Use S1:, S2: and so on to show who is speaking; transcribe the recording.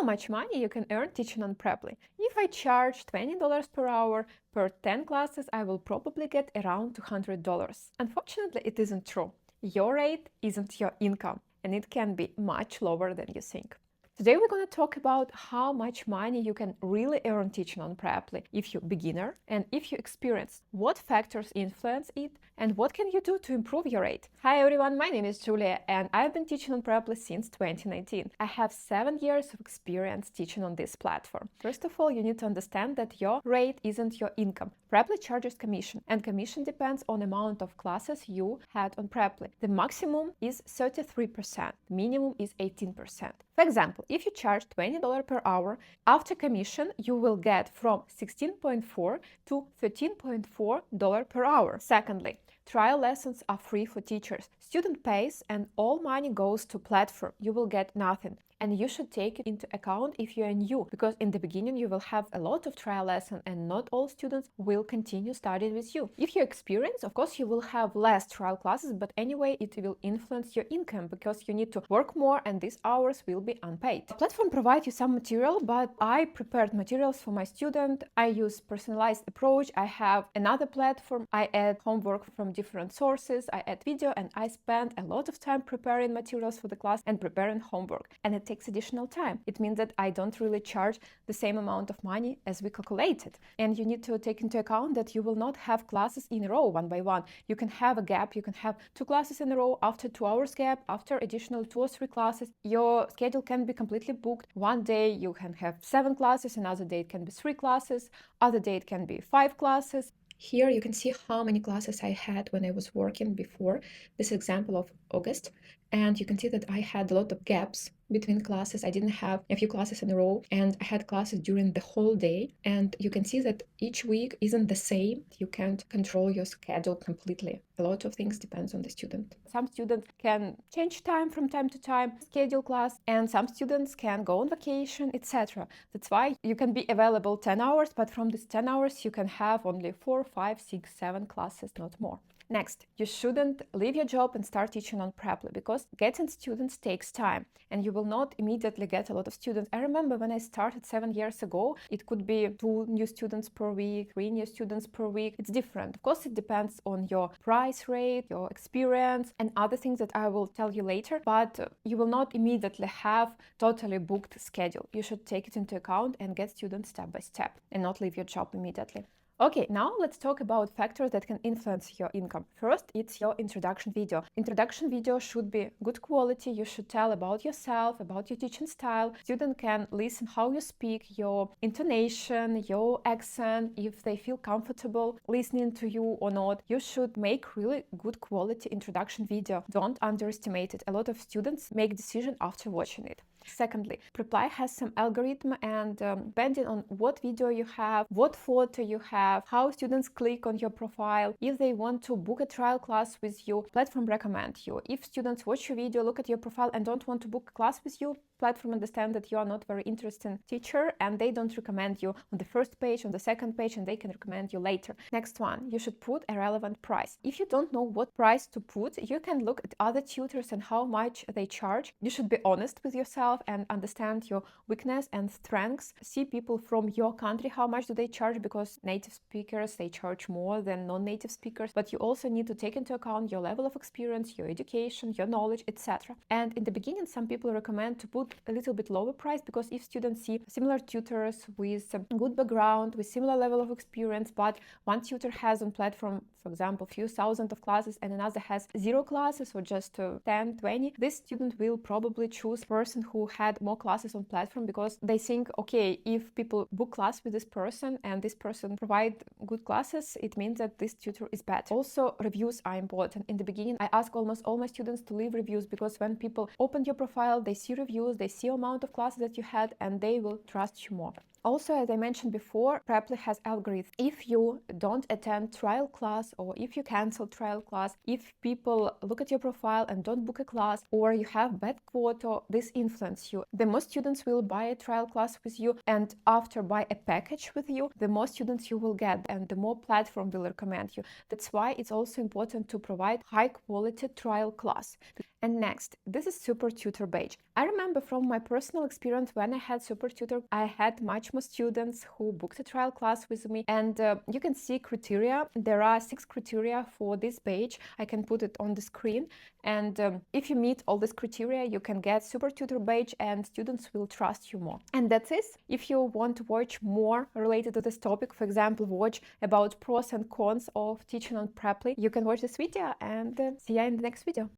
S1: How much money you can earn teaching on Preply? If I charge $20 per hour per 10 classes, I will probably get around $200. Unfortunately, it isn't true. Your rate isn't your income, and it can be much lower than you think. Today we're going to talk about how much money you can really earn teaching on Preply if you're a beginner and if you experience, what factors influence it, and what can you do to improve your rate. Hi everyone, my name is Julia and I've been teaching on Preply since 2019. I have 7 years of experience teaching on this platform. First of all, you need to understand that your rate isn't your income. Preply charges commission, and commission depends on amount of classes you had on Preply. The maximum is 33%, minimum is 18%. For example, if you charge $20 per hour, after commission, you will get from $16.4 to $13.4 per hour. Secondly, trial lessons are free for teachers. Student pays and all money goes to platform. You will get nothing. And you should take it into account if you are new, because in the beginning you will have a lot of trial lessons and not all students will continue studying with you. If you're experienced, of course you will have less trial classes, but anyway it will influence your income because you need to work more and these hours will be unpaid. The platform provides you some material, but I prepared materials for my student. I use personalized approach. I have another platform. I add homework from different sources. I add video, and I spend a lot of time preparing materials for the class and preparing homework. And it takes additional time. It means that I don't really charge the same amount of money as we calculated. And you need to take into account that you will not have classes in a row one by one. You can have a gap. You can have 2 classes in a row, after 2 hours gap, after additional 2 or 3 classes. Your schedule can be completely booked. One day you can have 7 classes, another day it can be 3 classes, other day it can be 5 classes. Here you can see how many classes I had when I was working before. This example of August. And you can see that I had a lot of gaps between classes. I didn't have a few classes in a row, and I had classes during the whole day. And you can see that each week isn't the same. You can't control your schedule completely. A lot of things depends on the student. Some students can change time from time to time, schedule class, and some students can go on vacation, etc. That's why you can be available 10 hours, but from these 10 hours you can have only 4, 5, 6, 7 classes, not more. Next, you shouldn't leave your job and start teaching on Preply, because getting students takes time and you will not immediately get a lot of students. I remember when I started 7 years ago, it could be 2 new students per week, 3 new students per week. It's different. Of course, it depends on your price rate, your experience, and other things that I will tell you later, but you will not immediately have totally booked schedule. You should take it into account and get students step by step and not leave your job immediately. Okay, now let's talk about factors that can influence your income. First, it's your introduction video. Introduction video should be good quality. You should tell about yourself, about your teaching style. Student can listen how you speak, your intonation, your accent, if they feel comfortable listening to you or not. You should make really good quality introduction video. Don't underestimate it. A lot of students make decision after watching it. Secondly, Preply has some algorithm, and depending on what video you have, what photo you have, how students click on your profile, if they want to book a trial class with you, platform recommend you. If students watch your video, look at your profile and don't want to book a class with you, platform understand that you are not very interesting teacher and they don't recommend you on the first page, on the second page, and they can recommend you later. Next one, you should put a relevant price. If you don't know what price to put, you can look at other tutors and how much they charge. You should be honest with yourself and understand your weakness and strengths. See people from your country, how much do they charge, because native speakers, they charge more than non-native speakers, but you also need to take into account your level of experience, your education, your knowledge, etc. And in the beginning, some people recommend to put a little bit lower price, because if students see similar tutors with a good background, with similar level of experience, but one tutor has on platform, for example, few thousand of classes and another has 0 classes or just 10, 20, this student will probably choose a person who had more classes on platform, because they think, okay, if people book class with this person and this person provide good classes, it means that this tutor is bad. Also, reviews are important. In the beginning, I ask almost all my students to leave reviews, because when people open your profile, they see reviews, they see amount of classes that you had, and they will trust you more. Also, as I mentioned before, Preply has algorithm. If you don't attend trial class, or if you cancel trial class, if people look at your profile and don't book a class, or you have bad quota, this influences you. The more students will buy a trial class with you, and after buy a package with you, the more students you will get, and the more platform will recommend you. That's why it's also important to provide high quality trial class. And next, this is Super Tutor badge. I remember from my personal experience, when I had Super Tutor, I had much more students who booked a trial class with me, and you can see criteria. There are 6 criteria for this badge. I can put it on the screen, and if you meet all these criteria, you can get Super Tutor badge, and students will trust you more. And that's it. If you want to watch more related to this topic, for example, watch about pros and cons of teaching on Preply, you can watch this video, and see you in the next video.